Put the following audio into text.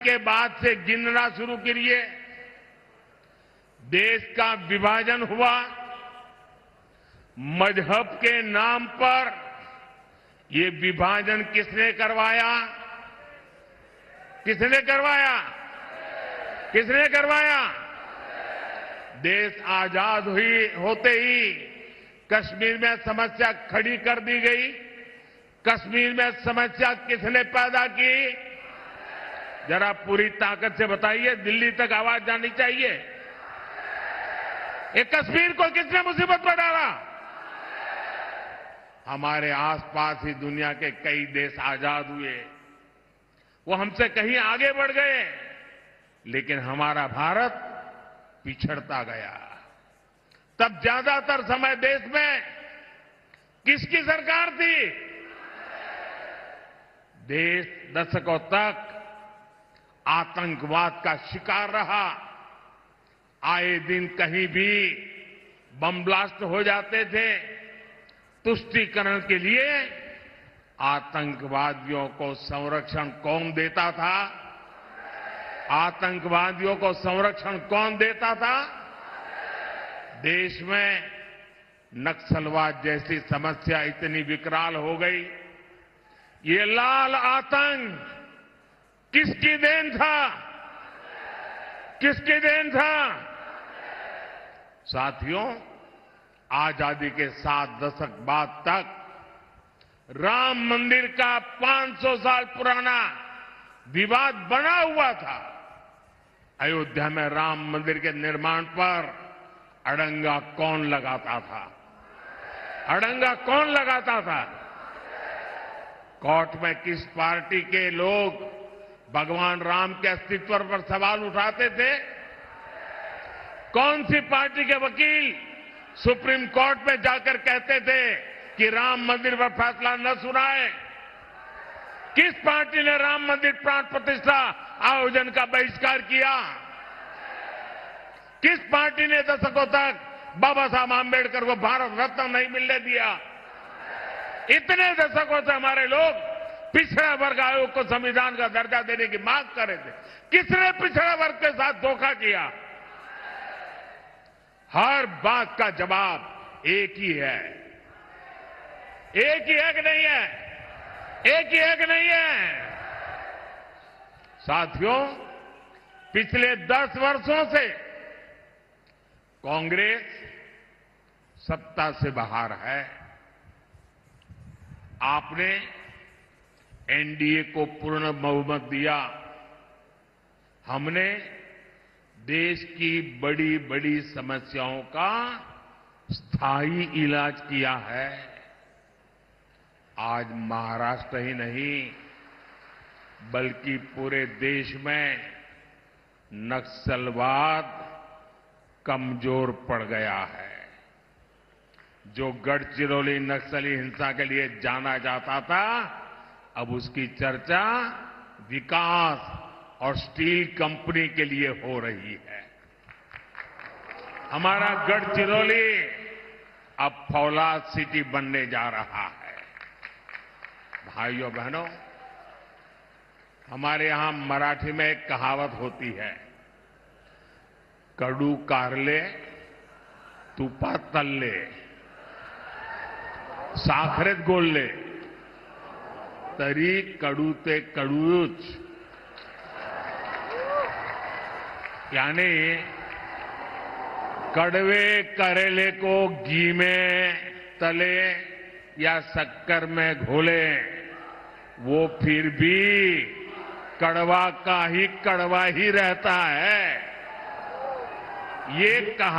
के बाद से गिनना शुरू करिए। देश का विभाजन हुआ, मजहब के नाम पर ये विभाजन किसने करवाया? किसने करवाया? किसने करवाया? देश आजाद होते ही कश्मीर में समस्या खड़ी कर दी गई। कश्मीर में समस्या किसने पैदा की? जरा पूरी ताकत से बताइए, दिल्ली तक आवाज जानी चाहिए। ये कश्मीर को किसने मुसीबत में डाला? हमारे आसपास ही दुनिया के कई देश आजाद हुए, वो हमसे कहीं आगे बढ़ गए, लेकिन हमारा भारत पिछड़ता गया। तब ज्यादातर समय देश में किसकी सरकार थी? देश दशकों तक आतंकवाद का शिकार रहा। आए दिन कहीं भी बम ब्लास्ट हो जाते थे। तुष्टीकरण के लिए आतंकवादियों को संरक्षण कौन देता था? आतंकवादियों को संरक्षण कौन देता था? देश में नक्सलवाद जैसी समस्या इतनी विकराल हो गई। ये लाल आतंक किसकी देन था? किसकी देन था? साथियों, आजादी के 7 दशक बाद तक राम मंदिर का 500 साल पुराना विवाद बना हुआ था। अयोध्या में राम मंदिर के निर्माण पर अड़ंगा कौन लगाता था? अड़ंगा कौन लगाता था? कोर्ट में किस पार्टी के लोग भगवान राम के अस्तित्व पर सवाल उठाते थे? कौन सी पार्टी के वकील सुप्रीम कोर्ट में जाकर कहते थे कि राम मंदिर पर फैसला न सुनाए? किस पार्टी ने राम मंदिर प्राण प्रतिष्ठा आयोजन का बहिष्कार किया? किस पार्टी ने दशकों तक बाबा साहब आंबेडकर को भारत रत्न नहीं मिलने दिया? इतने दशकों से हमारे लोग पिछड़ा वर्ग आयोग को संविधान का दर्जा देने की मांग कर रहे थे। किसने पिछड़ा वर्ग के साथ धोखा किया? हर बात का जवाब एक ही है। एक ही है कि नहीं है? एक ही है कि नहीं है? साथियों, पिछले 10 वर्षों से कांग्रेस सत्ता से बाहर है। आपने एनडीए को पूर्ण बहुमत दिया। हमने देश की बड़ी बड़ी समस्याओं का स्थायी इलाज किया है। आज महाराष्ट्र ही नहीं, बल्कि पूरे देश में नक्सलवाद कमजोर पड़ गया है। जो गढ़चिरौली नक्सली हिंसा के लिए जाना जाता था, अब उसकी चर्चा विकास और स्टील कंपनी के लिए हो रही है। हमारा गढ़चिरौली अब फौलाद सिटी बनने जा रहा है। भाइयों बहनों, हमारे यहां मराठी में एक कहावत होती है, कडू कारले तुपात तळले साखरेत गोळले तरी कडू ते कडूच। यानी कड़वे करेले को घी में तले या शक्कर में घोले, वो फिर भी कड़वा का ही कड़वा ही रहता है। ये कहा